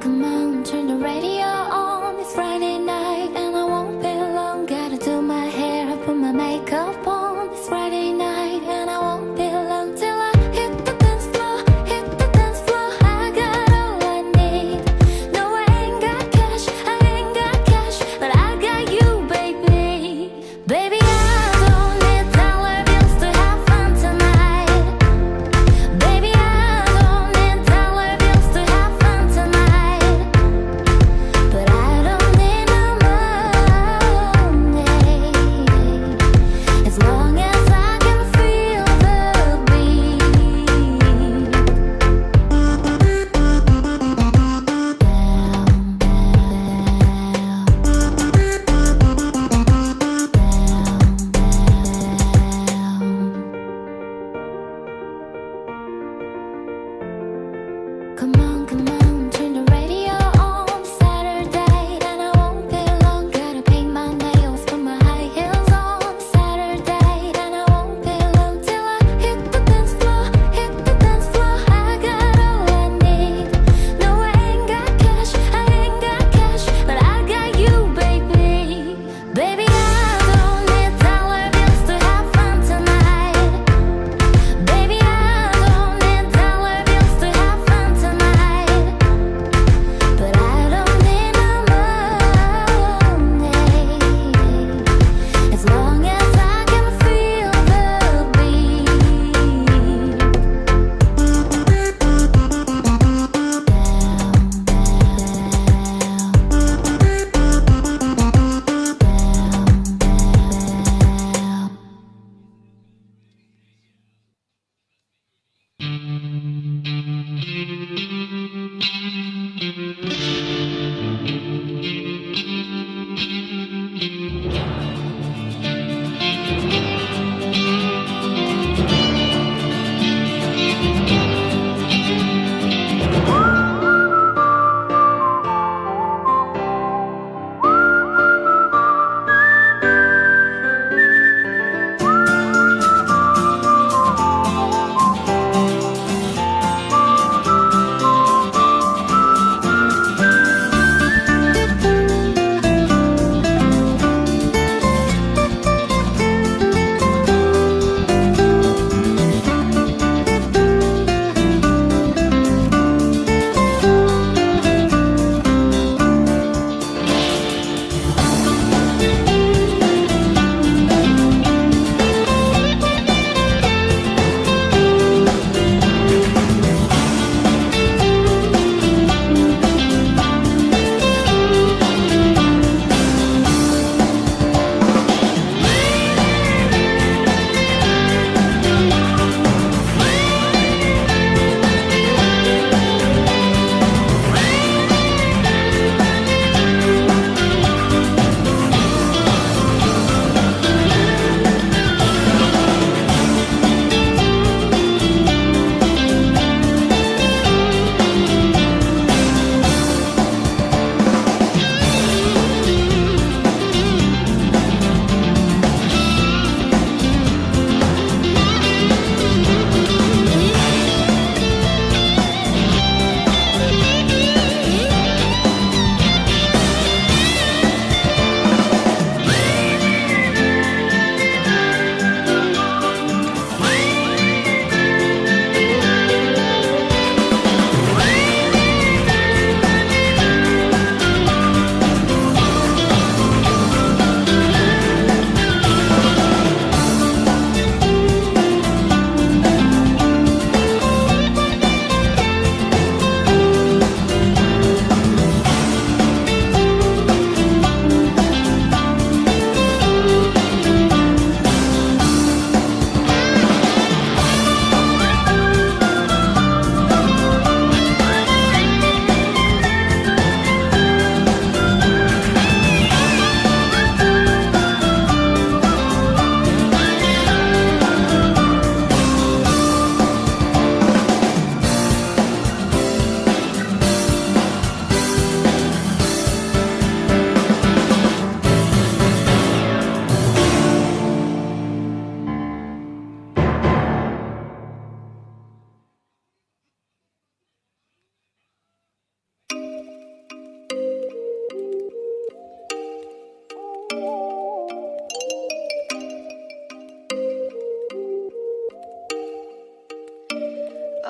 come on, turn the radio on. It's Friday night and I won't be long. Gotta do my hair, I put my makeup on. It's Friday night and I won't be long till I hit the dance floor, hit the dance floor. I got all I need. No, I ain't got cash, I ain't got cash, but I got you, baby. Baby, I don't need dollar bills to have fun tonight. Baby, I don't need dollar bills to have fun tonight.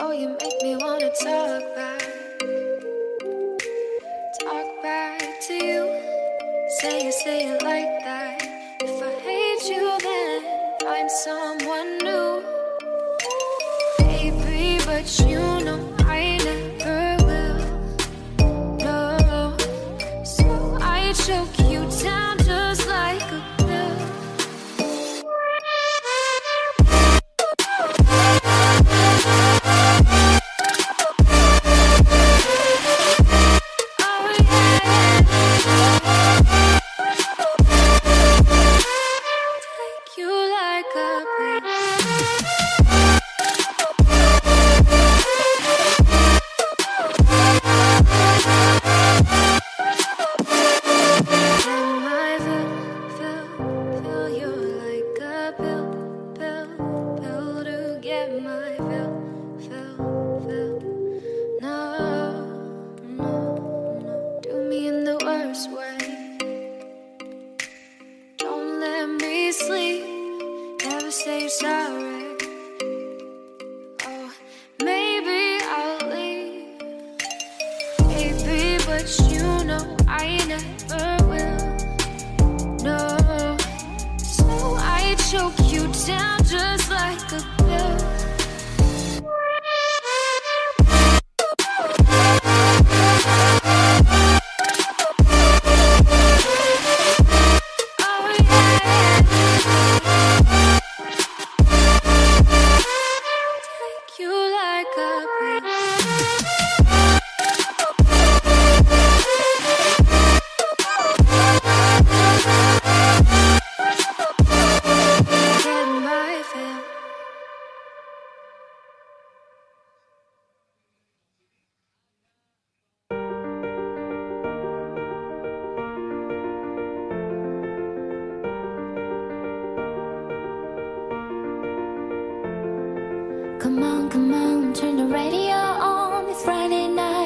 Oh, you make me wanna talk back to you. Say it like that. If I hate you, then find someone new. Baby, but you know I never will. No, so I choke you down just like a pill. Come on, turn the radio on. It's Friday night.